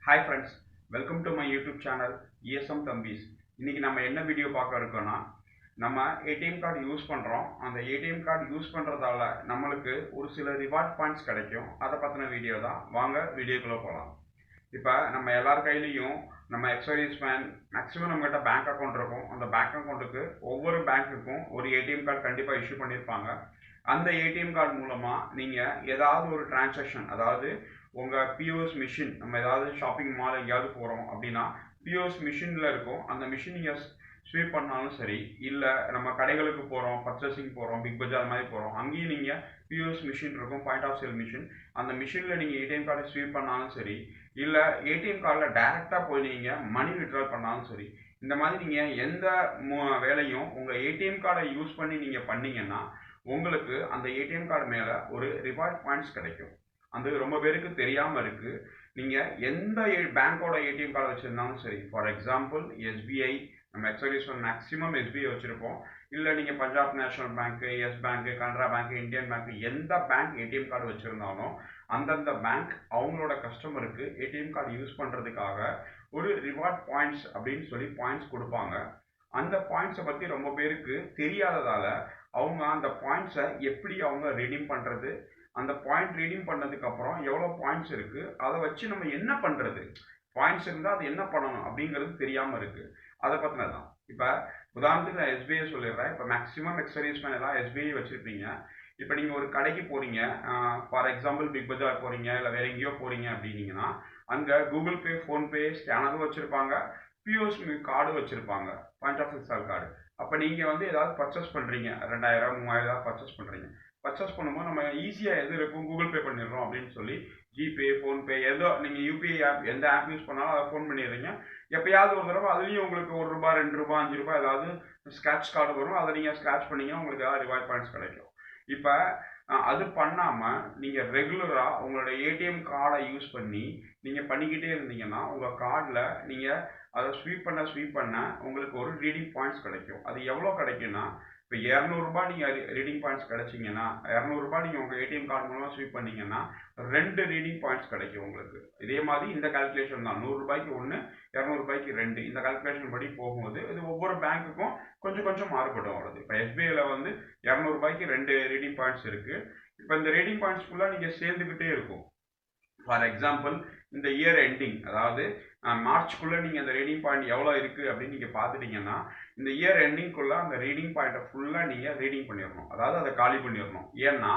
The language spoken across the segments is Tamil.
Hi friends, welcome to my YouTube channel ESM Thambis. இன்னைக்கு நம்ம என்ன வீடியோ பார்க்க இருக்கோம்னா நம்ம ஏடிஎம் கார்டு யூஸ் பண்றோம். அந்த ஏடிஎம் கார்டு யூஸ் பண்றதால நம்மளுக்கு ஒரு சில ரிவார்ட் பாயிண்ட்ஸ் கிடைக்கும். அதை பத்தின வீடியோ தான். வாங்க வீடியோக்குள்ள போலாம். இப்போ நம்ம எல்லார் கையிலையும் நம்ம எக்ஸர்வீஸ் மேன் மேக்ஸிமம் நம்மகிட்ட பேங்க் அக்கௌண்ட் இருக்கும். அந்த பேங்க் அக்கௌண்ட்டுக்கு ஒவ்வொரு பேங்க்குக்கும் ஒரு ஏடிஎம் கார்டு கண்டிப்பாக இஷ்யூ பண்ணியிருப்பாங்க. அந்த ஏடிஎம் கார்டு மூலமாக நீங்கள் ஏதாவது ஒரு டிரான்சாக்ஷன், அதாவது உங்கள் பிஓஎஸ் மிஷின், நம்ம ஏதாவது ஷாப்பிங் மால் எங்கேயாவது போகிறோம் அப்படின்னா பிஓஎஸ் மிஷினில் இருக்கும். அந்த மிஷின் நீங்கள் ஸ்வீப் பண்ணாலும் சரி, இல்லை நம்ம கடைகளுக்கு போகிறோம், பர்ச்சேசிங் போகிறோம், பிக் பஜார் மாதிரி போகிறோம், அங்கேயும் நீங்கள் பிஓஎஸ் மிஷின் இருக்கும், பாயிண்ட் ஆஃப் சேல் மிஷின். அந்த மிஷினில் நீங்கள் ஏடிஎம் கார்டை ஸ்வீப் பண்ணாலும் சரி, இல்லை ஏடிஎம் கார்டில் டைரெக்டாக போய் நீங்கள் மணி வித்ட்ரால் பண்ணாலும் சரி, இந்த மாதிரி நீங்கள் எந்த வேலையும் உங்கள் ஏடிஎம் கார்டை யூஸ் பண்ணி நீங்கள் பண்ணீங்கன்னா உங்களுக்கு அந்த ஏடிஎம் கார்டு மேலே ஒரு ரிவார்ட் பாயிண்ட்ஸ் கிடைக்கும். அது ரொம்ப பேருக்கு தெரியாமல் இருக்குது. நீங்கள் எந்த பேங்க்கோட ஏடிஎம் கார்டு வச்சுருந்தாலும் சரி, ஃபார் எக்ஸாம்பிள் எஸ்பிஐ, நம்ம எக்ஸர்வீஸ் மேக்ஸிமம் எஸ்பிஐ வச்சுருப்போம். இல்லை நீங்கள் பஞ்சாப் நேஷனல் பேங்க்கு, எஸ் பேங்க்கு, கனரா பேங்க்கு, இந்தியன் பேங்க்கு, எந்த பேங்க் ஏடிஎம் கார்டு வச்சுருந்தாலும் அந்தந்த பேங்க் அவங்களோட கஸ்டமருக்கு ஏடிஎம் கார்டு யூஸ் பண்ணுறதுக்காக ஒரு ரிவார்ட் பாயிண்ட்ஸ் அப்படின்னு சொல்லி பாயிண்ட்ஸ் கொடுப்பாங்க. அந்த பாயிண்ட்ஸை பற்றி ரொம்ப பேருக்கு தெரியாததால் அவங்க அந்த பாயிண்ட்ஸை எப்படி அவங்க ரெடீம் பண்ணுறது, அந்த பாயிண்ட் ரீடிங் பண்ணதுக்கப்புறம் எவ்வளோ பாயிண்ட்ஸ் இருக்குது, அதை வச்சு நம்ம என்ன பண்ணுறது, பாயிண்ட்ஸ் இருந்தால் அது என்ன பண்ணணும் அப்படிங்கிறது தெரியாமல் இருக்குது. அதை பற்றினது தான். இப்போ உதாரணத்துக்கு நான் எஸ்பிஐ சொல்லிடுறேன். இப்போ மேக்ஸிமம் எக்ஸர்வீஸ் மேன் எல்லாம் எஸ்பிஐ வச்சுருப்பீங்க. இப்போ நீங்கள் ஒரு கடைக்கு போகிறீங்க, ஃபார் எக்ஸாம்பிள் பிக் பஜார் போகிறீங்க, இல்லை வேறு எங்கேயோ போகிறீங்க அப்படின்னீங்கன்னா அங்கே கூகுள் பே, ஃபோன்பே, ஸ்கேனரும் வச்சுருப்பாங்க, பிஓஎஸ் கார்டு வச்சுருப்பாங்க, பாயிண்ட் ஆஃப் சேல் கார்டு. அப்போ நீங்கள் வந்து ஏதாவது பர்ச்சேஸ் பண்ணுறீங்க, 2000 3000 ஏதாவது பர்ச்சேஸ் பண்ணுறீங்க. பர்ச்சேஸ் பண்ணும்போது நம்ம ஈஸியாக எது இருக்கும், கூகுள் பே பண்ணிடுறோம் அப்படின்னு சொல்லி ஜிபே, ஃபோன்பே, ஏதோ நீங்கள் யூபிஐ ஆப் எந்த ஆப் யூஸ் பண்ணாலும் அதை ஃபோன் பண்ணிடுறீங்க. எப்போயாவது ஒரு தடவை அதுலேயும் உங்களுக்கு ₹1 ₹2 ₹5 ஏதாவது ஸ்க்ராட்ச் கார்டு வரும். அதை நீங்கள் ஸ்க்ராட்ச் பண்ணிங்கன்னா உங்களுக்கு ஏதாவது ரிவார்ட் பாயிண்ட்ஸ் கிடைக்கும். இப்போ அது பண்ணாமல் நீங்கள் ரெகுலராக உங்களோட ஏடிஎம் கார்டை யூஸ் பண்ணி நீங்கள் பண்ணிக்கிட்டே இருந்தீங்கன்னா உங்கள் கார்டில் நீங்கள் அதை ஸ்வீப் பண்ண உங்களுக்கு ஒரு ரீடிங் பாயிண்ட்ஸ் கிடைக்கும். அது எவ்வளோ கிடைக்குன்னா, இப்போ ₹200 நீங்கள் ரீடிங் பாயிண்ட்ஸ் கிடைச்சிங்கன்னா, ₹200 நீங்கள் உங்கள் ஏடிஎம் கார்டு மூலமாக ஸ்வீப் பண்ணிங்கன்னா 2 ரீடிங் பாயிண்ட்ஸ் கிடைக்கும் உங்களுக்கு. இதே மாதிரி இந்த கால்குலேஷன் தான். ₹100க்கு 1, ₹200க்கு 2. இந்த கால்குலேஷன் படி போகும்போது இது ஒவ்வொரு பேங்க்குக்கும் கொஞ்சம் கொஞ்சம் மாறுபடும். அவ்வளோது. இப்போ எஸ்பிஐயில் வந்து ₹200க்கு 2 ரீடிங் பாயிண்ட்ஸ் இருக்குது. இப்போ இந்த ரீடிங் பாயிண்ட்ஸ் ஃபுல்லாக நீங்கள் சேர்ந்துக்கிட்டே இருக்கும். ஃபார் எக்ஸாம்பிள் இந்த இயர் எண்டிங், அதாவது மார்ச்க்குள்ளே நீங்கள் அந்த ரீடிங் பாயிண்ட் எவ்வளோ இருக்குது அப்படின்னு நீங்கள் பார்த்துட்டிங்கன்னா இந்த இயர் எண்டிங்குள்ளே அந்த ரீடிங் பாயிண்ட்டை ஃபுல்லாக நீங்கள் ரீடிங் பண்ணிடணும். அதாவது அதை காலி பண்ணிடணும். ஏன்னா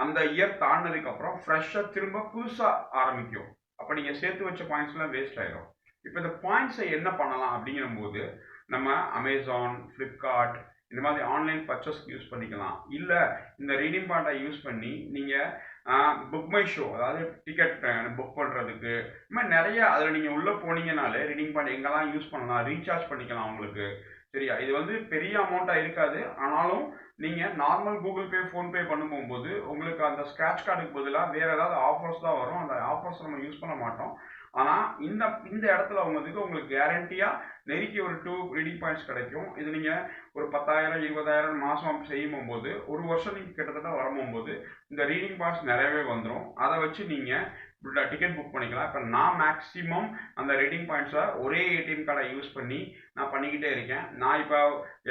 அந்த இயர் தாண்டினதுக்கப்புறம் ஃப்ரெஷ்ஷாக திரும்ப புதுசாக ஆரம்பிக்கும். அப்போ நீங்கள் சேர்த்து வச்ச பாயிண்ட்ஸ்லாம் வேஸ்ட் ஆகிடும். இப்போ இந்த பாயிண்ட்ஸை என்ன பண்ணலாம் அப்படிங்கும்போது நம்ம அமேசான், ஃப்ளிப்கார்ட் இந்த மாதிரி ஆன்லைன் பர்ச்சேஸ் யூஸ் பண்ணிக்கலாம். இல்லை இந்த ரீடிங் பாயிண்ட்டை யூஸ் பண்ணி நீங்கள் புக் மை ஷோ, அதாவது டிக்கெட் புக் பண்ணுறதுக்கு, இந்த மாதிரி நிறைய அதில் நீங்கள் உள்ளே போனீங்கனாலே ரீடிங் பாயிண்ட் எங்கெல்லாம் யூஸ் பண்ணலாம், ரீசார்ஜ் பண்ணிக்கலாம் உங்களுக்கு. சரியா? இது வந்து பெரிய அமௌண்ட்டாக இருக்காது. ஆனாலும் நீங்கள் நார்மல் கூகுள் பே, ஃபோன்பே பண்ணும்போது உங்களுக்கு அந்த ஸ்க்ராட்ச் கார்டுக்கு பதிலாக வேறு ஏதாவது ஆஃபர்ஸ் தான் வரும். அந்த ஆஃபர்ஸ் நம்ம யூஸ் பண்ண மாட்டோம். ஆனால் இந்த இடத்துல உங்களுக்கு கேரண்டியாக நெருக்கி ஒரு 2 ரீடிங் பாயிண்ட்ஸ் கிடைக்கும். இது நீங்கள் ஒரு 10,000 20,000 மாதம் செய்யும்போது ஒரு வருஷம் நீங்கள் கிட்டத்தட்ட வரும்போது இந்த ரீடிங் பாயிண்ட்ஸ் நிறையவே வந்துடும். அதை வச்சு நீங்கள் டிக்கெட் புக் பண்ணிக்கலாம். இப்போ நான் மேக்ஸிமம் அந்த ரீடிங் பாயிண்ட்ஸை ஒரே ஏடிஎம் கார்டை யூஸ் பண்ணி நான் பண்ணிக்கிட்டே இருக்கேன். நான் இப்போ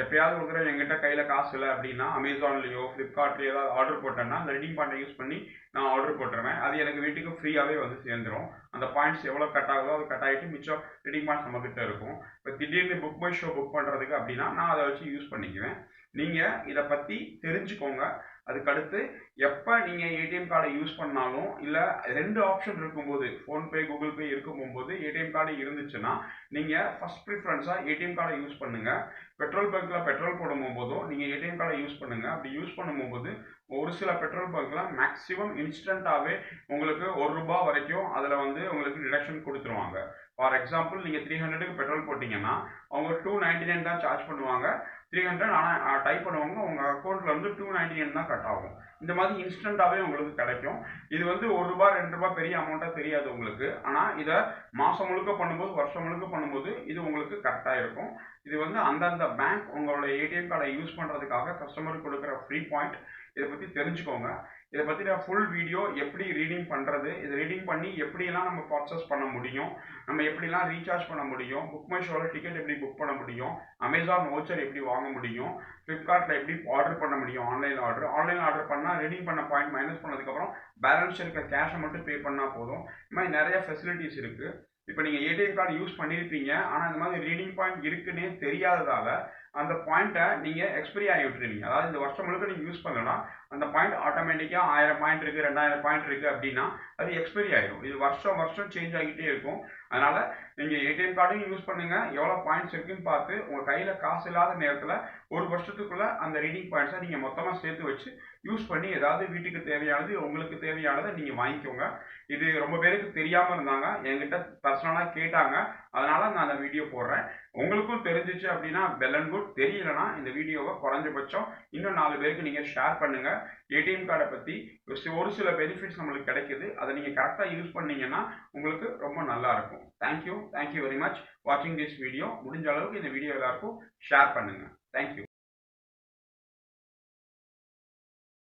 எப்பயாவது ஒரு தடவை எங்கிட்ட கையில் காசு இல்லை அப்படின்னா அமேசான்லேயோ ஃப்ளிப்கார்ட்லேயோ ஏதாவது ஆர்டர் போட்டேன்னா அந்த ரீடிங் பாயிண்ட்டை யூஸ் பண்ணி நான் ஆர்டர் போட்டுருவேன். அது எனக்கு வீட்டுக்கு ஃப்ரீயாகவே வந்து சேர்ந்துடும். அந்த பாயிண்ட்ஸ் எவ்வளோ கட் ஆகுதோ அது கட் ஆகிட்டு மிச்சம் ரீடிங் பாயிண்ட்ஸ் நம்மக்கிட்ட இருக்கும். இப்போ திடீர்னு புக் மை ஷோ புக் பண்ணுறதுக்கு அப்படின்னா நான் அதை வச்சு யூஸ் பண்ணிக்குவேன். நீங்கள் இதை பற்றி தெரிஞ்சுக்கோங்க. அதுக்கடுத்து எப்போ நீங்கள் ஏடிஎம் கார்டை யூஸ் பண்ணாலும், இல்லை 2 ஆப்ஷன் இருக்கும்போது, ஃபோன்பே, கூகுள் பே இருக்கும்போது ஏடிஎம் கார்டு இருந்துச்சுன்னா நீங்கள் ஃபஸ்ட் ப்ரிஃபரன்ஸாக ஏடிஎம் கார்டை யூஸ் பண்ணுங்கள். பெட்ரோல் பங்க்கில் பெட்ரோல் போடும்போதும் நீங்கள் ஏடிஎம் கார்டை யூஸ் பண்ணுங்கள். அப்படி யூஸ் பண்ணும்போது ஒரு சில பெட்ரோல் பங்க்கில் மேக்ஸிமம் இன்ஸ்டண்ட்டாகவே உங்களுக்கு ₹1 வரைக்கும் அதில் வந்து உங்களுக்கு டிடக்ஷன் கொடுத்துருவாங்க. ஃபார் எக்ஸாம்பிள் நீங்கள் 300க்கு பெட்ரோல் போட்டிங்கன்னா அவங்க 299 தான் சார்ஜ் பண்ணுவாங்க. 300 ஆனால் டைப் பண்ணுவாங்க, உங்கள் அக்கௌண்ட்டில் வந்து 299 தான் கட் ஆகும். இந்த மாதிரி இன்ஸ்டண்ட்டாகவே உங்களுக்கு கிடைக்கும். இது வந்து ₹1 ₹2 பெரிய அமௌண்ட்டாக தெரியாது உங்களுக்கு. ஆனால் இதை மாதம் முழுக்க பண்ணும்போது, வருஷம் முழுக்க பண்ணும்போது இது உங்களுக்கு கரெக்டாக இருக்கும். இது வந்து அந்தந்த பேங்க் உங்களோட ஏடிஎம் கார்டை யூஸ் பண்ணுறதுக்காக கஸ்டமருக்கு கொடுக்குற ஃப்ரீ பாயிண்ட். இதை பற்றி தெரிஞ்சுக்கோங்க. இதை பற்றின ஃபுல் வீடியோ எப்படி ரீடிங் பண்ணுறது, இது ரீடிங் பண்ணி எப்படியெல்லாம் நம்ம பர்ச்சேஸ் பண்ண முடியும், நம்ம எப்படிலாம் ரீசார்ஜ் பண்ண முடியும், புக் மை ஷோவில் டிக்கெட் எப்படி புக் பண்ண முடியும், அமேசான் வவுச்சர் எப்படி வாங்க முடியும், ஃப்ளிப்கார்ட்டில் எப்படி ஆர்டர் பண்ண முடியும், ஆன்லைன் ஆர்டர் பண்ணால் ரீடிங் பண்ண பாயிண்ட் மைனஸ் பண்ணதுக்கப்புறம் பேலன்ஸ் இருக்க கேஷை மட்டும் பே பண்ணால் போதும். இந்த மாதிரி நிறைய ஃபெசிலிட்டிஸ் இருக்குது. இப்போ நீங்கள் ஏடிஎம் கார்டு யூஸ் பண்ணியிருப்பீங்க, ஆனால் இந்த மாதிரி ரீடிங் பாயிண்ட் இருக்குன்னே தெரியாததால் அந்த பாயிண்ட்டை நீங்கள் எக்ஸ்பைரி ஆகி விட்டுருவீங்க. அதாவது இந்த வருஷம் முழுக்க நீங்கள் யூஸ் பண்ணலன்னா அந்த பாயிண்ட் ஆட்டோமேட்டிக்காக 1000 பாயிண்ட் இருக்குது, 2000 பாயிண்ட் இருக்குது அப்படின்னா அது எக்ஸ்பைரி ஆகிடும். இது வருஷம் சேஞ்ச் ஆகிட்டே இருக்கும். அதனால் நீங்கள் ஏடிஎம் கார்டையும் யூஸ் பண்ணுங்கள், எவ்வளோ பாயிண்ட்ஸ் இருக்குன்னு பார்த்து உங்கள் கையில் காசு இல்லாத நேரத்தில் ஒரு வருஷத்துக்குள்ளே அந்த ரீடிங் பாயிண்ட்ஸை நீங்கள் மொத்தமாக சேர்த்து வச்சு யூஸ் பண்ணி ஏதாவது வீட்டுக்கு தேவையானது, உங்களுக்கு தேவையானதை நீங்கள் வாங்கிக்கோங்க. இது ரொம்ப பேருக்கு தெரியாமல் இருந்தாங்க, என்கிட்ட பர்சனலாக கேட்டாங்க, அதனால் நான் அந்த வீடியோ போடுறேன். உங்களுக்கும் தெரிஞ்சிச்சு அப்படின்னா வெல் அண்ட் குட். தெரியலனா இந்த வீடியோவை குறைஞ்சபட்சம் இன்னும் 4 பேருக்கு நீங்கள் ஷேர் பண்ணுங்கள். ஏடிஎம் கார்டை பற்றி ஒரு சில பெனிஃபிட்ஸ் நம்மளுக்கு கிடைக்குது, அதை நீங்கள் கரெக்டாக யூஸ் பண்ணீங்கன்னா உங்களுக்கு ரொம்ப நல்லா இருக்கும். தேங்க்யூ வெரி மச் வாட்சிங் திஸ் வீடியோ. முடிஞ்ச அளவுக்கு இந்த வீடியோ எல்லாருக்கும் ஷேர் பண்ணுங்கள். தேங்க்யூ.